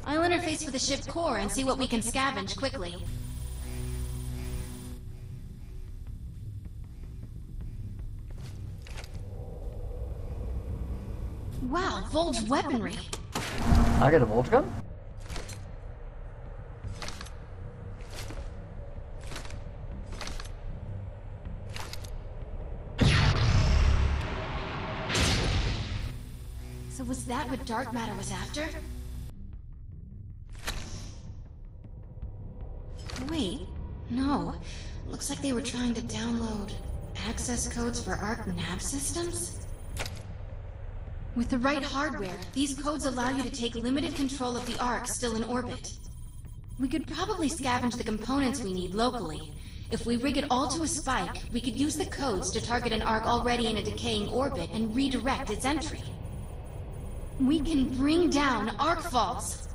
I'll interface with the ship core and see what we can scavenge quickly. Wow, Volge weaponry. I get a Volge gun? So was that what dark matter was after? Wait, no. Looks like they were trying to download access codes for Ark nav systems? With the right hardware, these codes allow you to take limited control of the Ark still in orbit. We could probably scavenge the components we need locally. If we rig it all to a spike, we could use the codes to target an Ark already in a decaying orbit and redirect its entry. We can bring down arkfalls.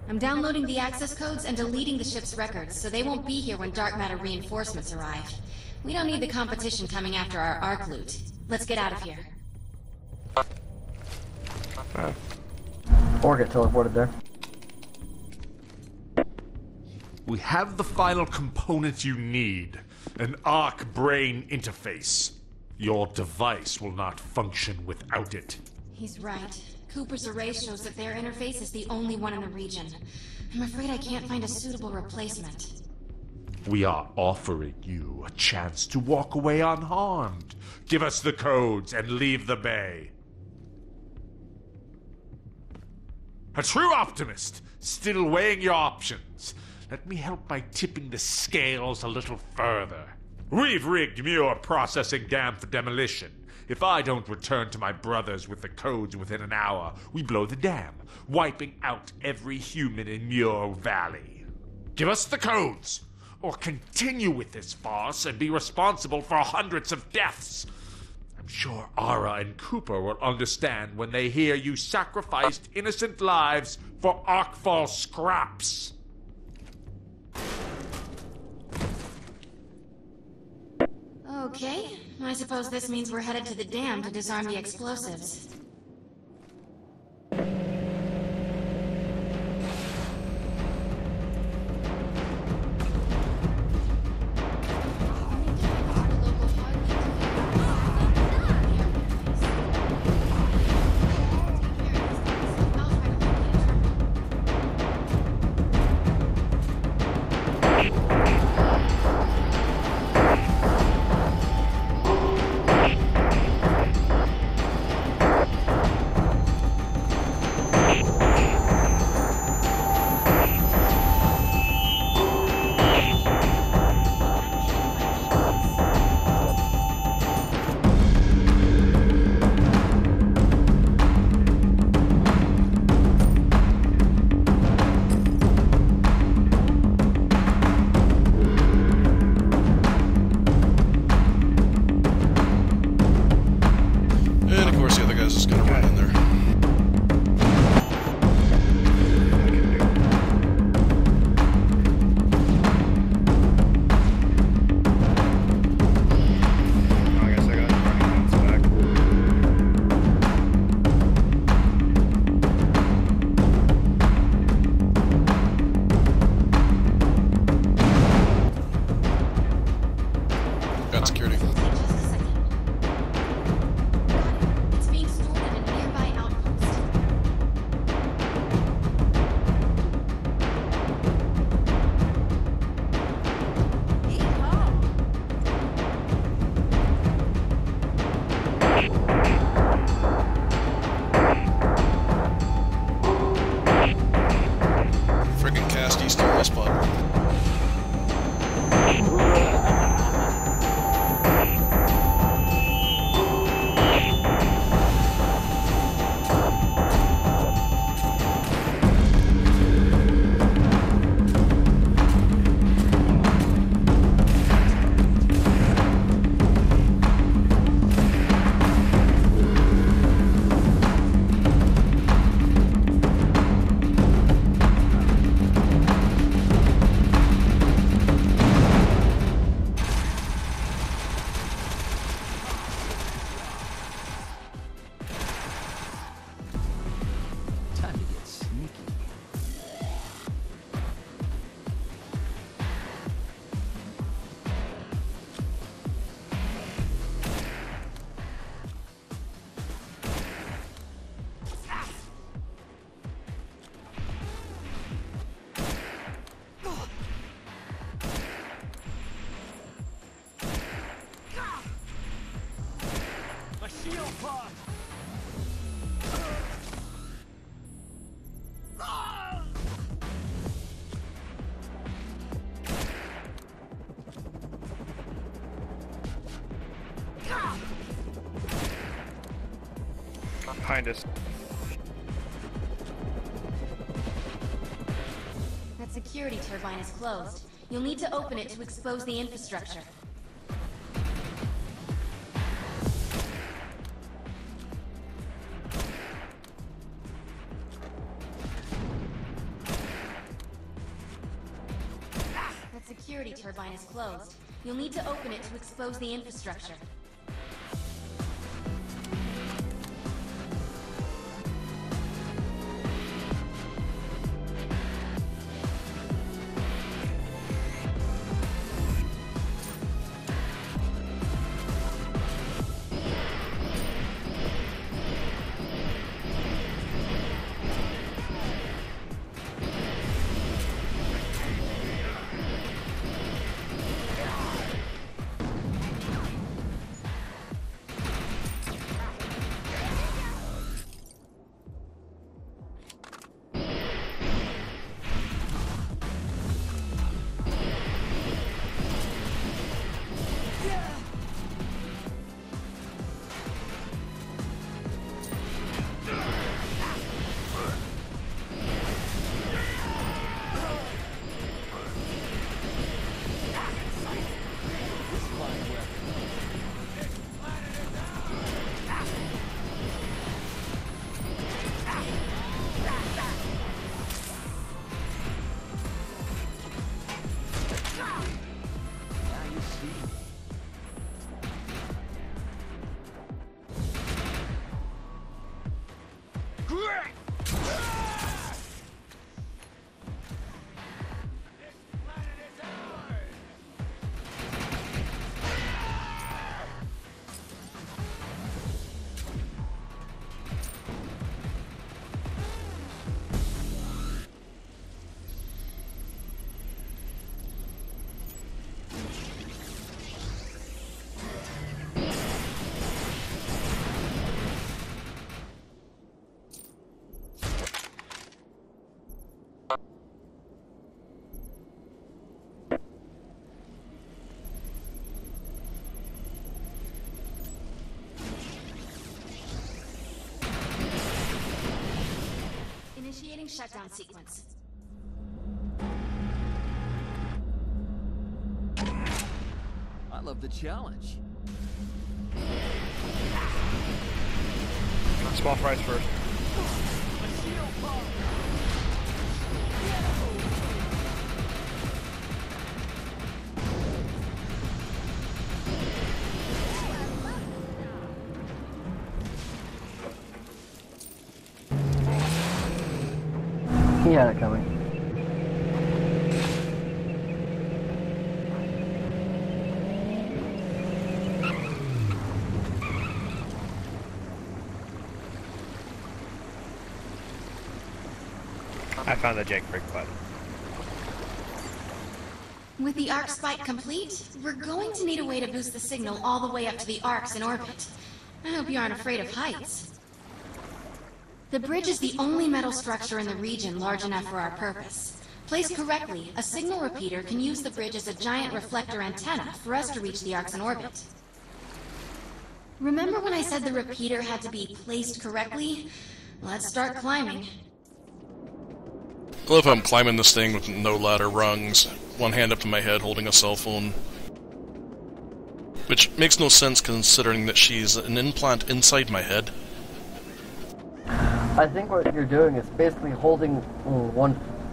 I'm downloading the access codes and deleting the ship's records, so they won't be here when dark matter reinforcements arrive. We don't need the competition coming after our Ark loot. Let's get out of here. Or get teleported there. We have the final component you need. An Ark brain interface. Your device will not function without it. He's right. Cooper's array shows that their interface is the only one in the region. I'm afraid I can't find a suitable replacement. We are offering you a chance to walk away unharmed. Give us the codes and leave the bay. A true optimist, still weighing your options. Let me help by tipping the scales a little further. We've rigged Muir processing dam for demolition. If I don't return to my brothers with the codes within an hour, we blow the dam, wiping out every human in Muir Valley. Give us the codes, or continue with this farce and be responsible for hundreds of deaths. I'm sure Ara and Cooper will understand when they hear you sacrificed innocent lives for Arkfall scraps. Okay, I suppose this means we're headed to the dam to disarm the explosives. behind us. That security turbine is closed. You'll need to open it to expose the infrastructure. That security turbine is closed. You'll need to open it to expose the infrastructure. Initiating shutdown sequence. I love the challenge. Small fries first. He had it coming. I found the jailbreak button. With the arc spike complete, we're going to need a way to boost the signal all the way up to the arcs in orbit. I hope you aren't afraid of heights. The bridge is the only metal structure in the region large enough for our purpose. Placed correctly, a signal repeater can use the bridge as a giant reflector antenna for us to reach the arcs in orbit. Remember when I said the repeater had to be placed correctly? Let's start climbing. I love how I'm climbing this thing with no ladder rungs, one hand up to my head holding a cell phone. Which makes no sense considering that she's an implant inside my head. I think what you're doing is basically holding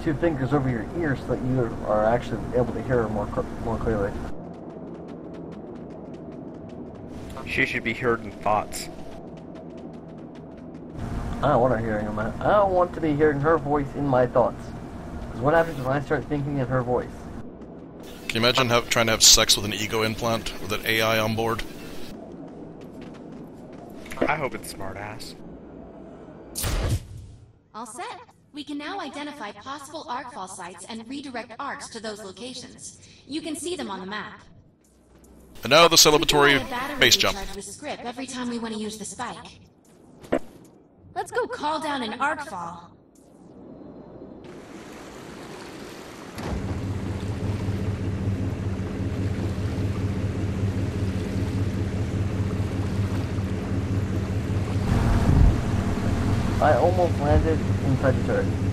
two fingers over your ears so that you are actually able to hear her more clearly. She should be heard in thoughts. I don't want her hearing them. I don't want to be hearing her voice in my thoughts. Because what happens when I start thinking in her voice? Can you imagine trying to have sex with an ego implant with an AI on board? I hope it's smartass. All set. We can now identify possible arkfall sites and redirect arcs to those locations. You can see them on the map. And now the celebratory We can buy a battery base jump. recharge with script every time we want to use the spike. Let's go call down an arkfall. I almost landed inside the turret.